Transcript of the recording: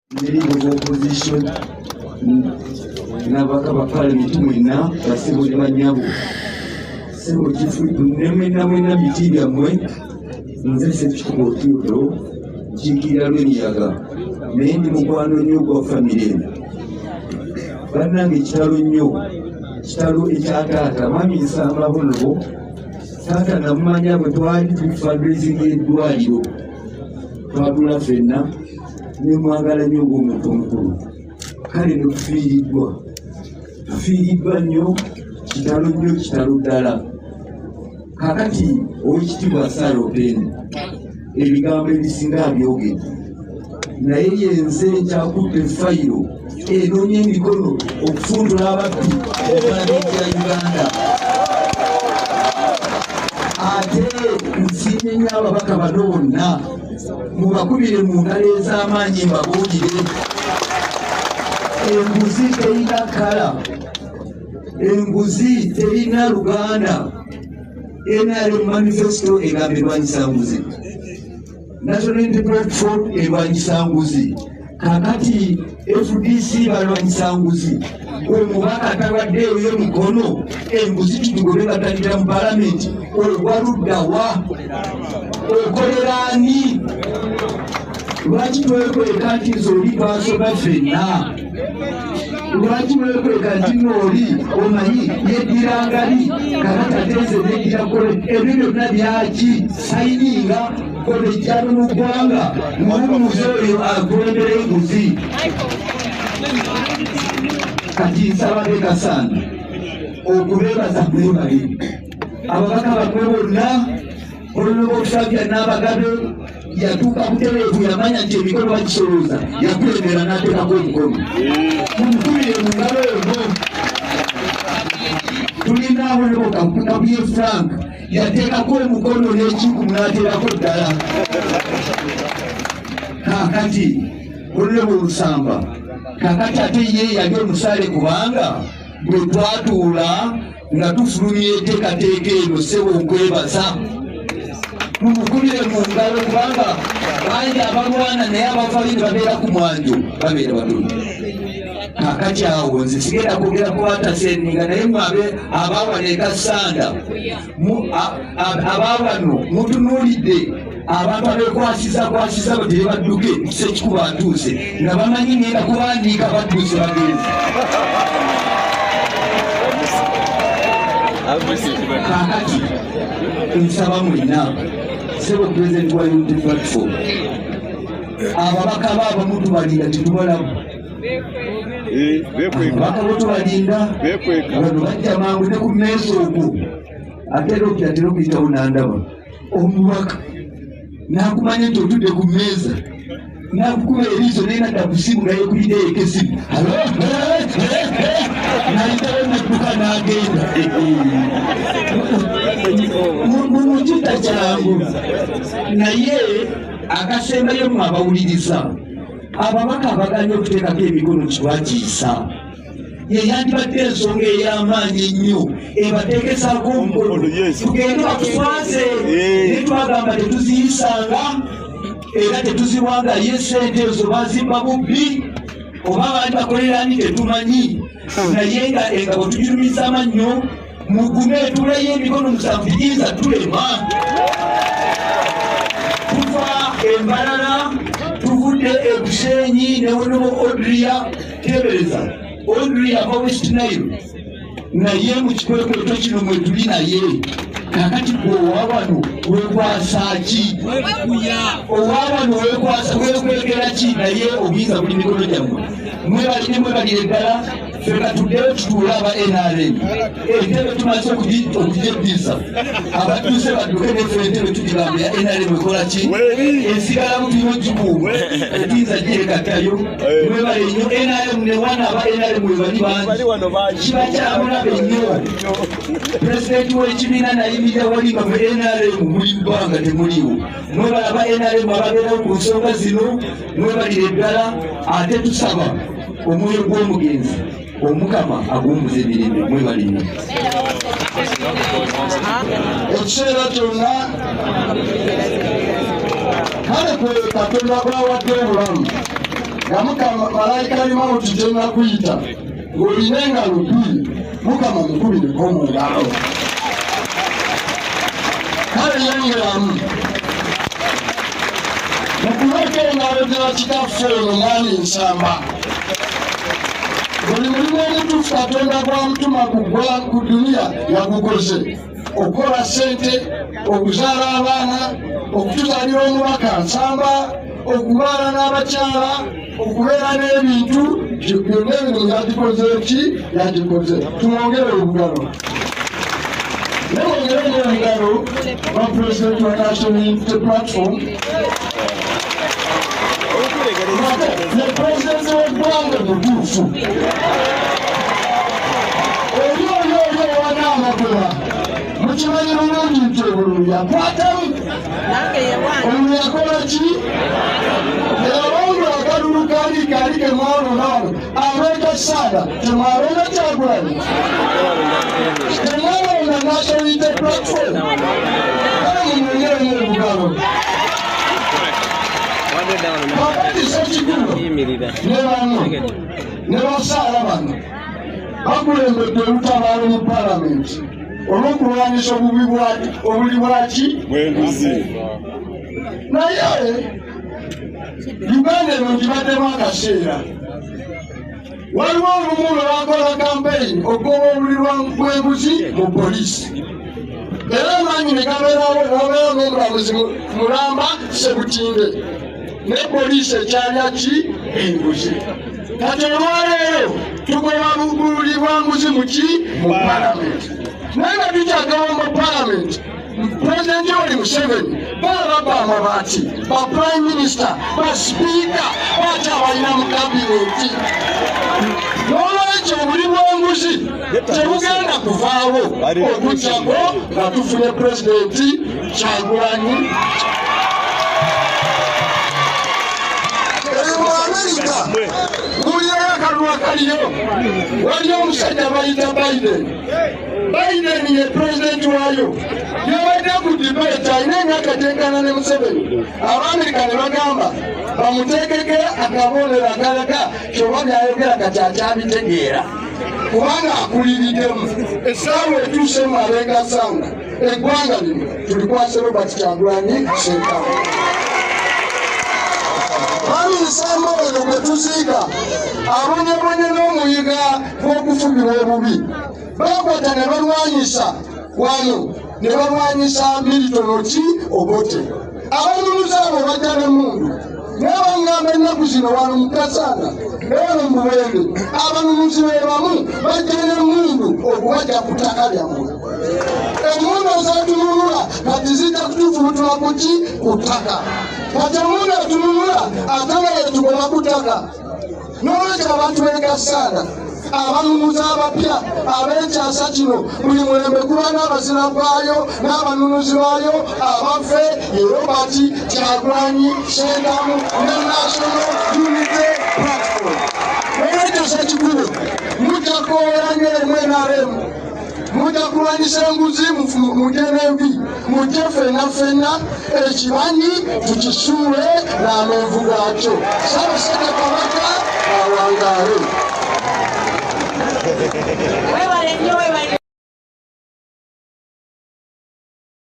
leaders of opposition n'abakaba parliament mwenna basebo ne banyabo sebo kifuitu nemwena biti byammwe nze sekikuba otuulo kiikirira lw'emiyaga naye ndi mukwano nnyo gwa famire eno bannange ekitalo nnyo kitalo ekyataata mami nsambaho nabo taata namumanya bwe twali tufundraising eddwaliro twagula ffenna nemwagala nnyo ng'omuntu omukulu kale tufiiriddwa nnyo kitalo ddala kakati owekitiibwa Sarah Open ebigambo ebisinga abyogedde naye yenze nkyakutte fayiro enoonya emikono okufundula ababbi epalamenti ya Uganda ate nsiimye nnyo ababaka bano bonna mubakubire mu ngalo ez'amaanyi mbabuulire enguzi terina kala enguzi terina luganda NRM manifesto egamba erwanyisa nguzi National Unity Platform erwanyisa nguzi kakati FDC balwanyisa nguzi we mubaka atabaddeeyo y'emikono enguzi tugigobe batalira mu palamenti ogwaluddawa okolera ani lwaki twekweka nti nze oli twasoma ffenna lwaki wekweka nti nooli omanyi yeddirangali kakati ateze neddirakole ebyo byonna byaki sayininga kolejjano mu ggwanga muwumuze oyo akulembera enguzi kati nsabage Kasanda okubeebaza mwebali ababaka bamwe bonna olulaba okusabya n'abagabe yatuuka butereevu yamanya nti emikono bagisolooza yakulembera n'ateekako omukono mumukubire mu ngalo eno tulinaawo nekabuye Frank yateekako omukono n'ekikumu n'ateerako ddala kakati olulaba olusamba kakati ate ye yali omusale kubanga bwe twatuula nga tufulumya enteekateeka eno sebo nkwebaza mumukubire mu ngalo kubanga bangi abalwana naye abavayo ne babeera ku mwanjo babeera batono kakati awo nze sigenda kwogera kubataseninga naye mwabe abawano egasanda abawano mutunuulidde abantu abekwasiza batere badduke sekikuba atuuse nga bamanyi ngenda kubandiika badduuse bagenzi kakati nsaba mwenna sebo president wa Unity Platform ababaka baabo mutubalinda tetubalamu ababaka botubalinda bano bajja mangu ne ku mmeesa okwo ate atera okuyitawo nandaba omubaka nakumanya nti otudde ku mmeeza nakukuba eriiso naye nadda kusimu nga yekuyiddeeko esimu nayitawo nadduka n'agenda mumukita kyangu naye akasembayo mu abawuliriza ababaka abaganya okuteekako emikono kitwakiisa yeyandibadde ensonga ey'amaanyi ennyo ebateekesaako omukono tugende batuswaze naye twagamba tetuziyisanga era tetuziwangayo esente ezo bazimba bubbi oba baali bakolerani tetumanyi naye nga engabo tugirumiza amannyo mugume tuleyo emikono musanvu giyinza tulema tuva embalala tuvudde ebushenyi newonobo Odria tebereza Odria ava West Nile naye mu kikwekweto kino mwe tuli naye kakati gwe owawano wekwasaki owawano wekwekera ki naye obuyinza buli mikono gyammwe mwebalire ddala ffe katuddeyo tutuule aba NRM entebe tumaze okugyeddiza abatuuse badduke neffe entebe tugigamba ya NRM ekola ki esigalamu tulina ogikuuma etiyinza gyekatayo mwebale nnyo NRM newana aba NRM webali bangi kiba kyamulabe nnyo pulezidenti w'ekibiina nayimirira walimba mu NRM muli bbanga temuliwo mwebale aba NRM ababeerawo ku nsonga zino mwebalire ddala ate tusaba omwoyo gw'omugenzi omukama agumbuza emirembe mwebalire ekiseera kyonna kale kwe Katonda gwawadde obulamu Mukama malaika alima otitenda kuyita ng'olinenga lubiri Mukama mukubireko mu ngalo kale yongeramu mukuleka engalo gya kitaffe ono mwani nsamba buli mulimu omutuufu Katonda gwamutuma ku duniya yagukoze okukola ssente okuzaala abaana okutuzaalira omubaka nsamba okubaala n'abakyala okubeera n'ebintu byonna ebintu yagikoze ki yagikoze tumwongere obugalo newongere n'obugalo ba President wa National Unity Platform ne President w'eggwanga mutuufu oli oyo wana amagoba mukimanyi bulungi nti obululu yakwatamu olulu yakola ki erawangu akalulu kaali kemwalonaalo abeeta saada temwalonda Kyagulanyi temwalonda National Unity Platform kale mumwongeremu obugalo kakati Ssekikubo ne bano ne basaala bano bakulembedde olutabaalo mu Paalamenti olw'okulwanyisa obuli bwaki bw'enguzi naye Uganda eno gibaddemu akaseera waliwo olumu lwe bakola kampeyini okugoba obuli bw'enguzi mu poliisi era amaanyi ne gabeerawo n'obeera n'omulamuzi Mulamba Ssebutinde ne poliisi ekyalya ki enguzi kati olwaleero tugoba buli bwanguzi mu ki mu Paalamenti naye nga tukyagaba mu Paalamenti President Yoweri Museveni balaba amabaati ba Prime Minister ba Speaker bati abalina mu kabineti n'olwekyo obuli bw'enguzi tebugenda kuvaawo okugyako nga tufunye Pulezidenti Kyagulanyi mu Amerika kuliyo akalulu akaliyo waliyo omusajja bayita Biden ye President wayo yabadde ku debate alina emyaka tenkana ne Museveni Abamerika ne bagamba bamuteekeko akabonero akalaga kyoba byayogera kati akyabitegeera kubanga akuliriddemu essaawa etuuse mu Mabenga Sound eggwanga lino tulikwase Robert Kyagulanyi Ssentamu Nsamba ono gwe tuziika abonyebonye n'omuyiga gw'okufubira obubi bakwata ne balwanyisa wano ne balwanyisa Milton Obote abanunuzi abo bajja n'emmundu naye bangamba ennaku zino wano mu Kasanda eno mu Buwembe abanunuzi be bamu bajja n'emmundu okubajja ku ttaka lyammwe emmundu ezatununula kati zijja kutufubutula ku ki ku ttaka kati emmundu etununula atanga yetugoba ku ttaka n'olwekyo abantu b'e Kasanda abanunuzi abapya ab'ekyasa kino buli mulembe kuba n'abazina gwayo n'abanunuzi bayo abaffe ye Robert Kyagulanyi Ssentamu ne National Unity Platform olwekyo Ssekikubo mujja kwoera ng'emu NRM mujja kulwanyisa enguzi mujje n'envi mujje ffenna ekibanyi tukisuule n'amenvu gaakyo Ssaabasajja Kabaka awangaale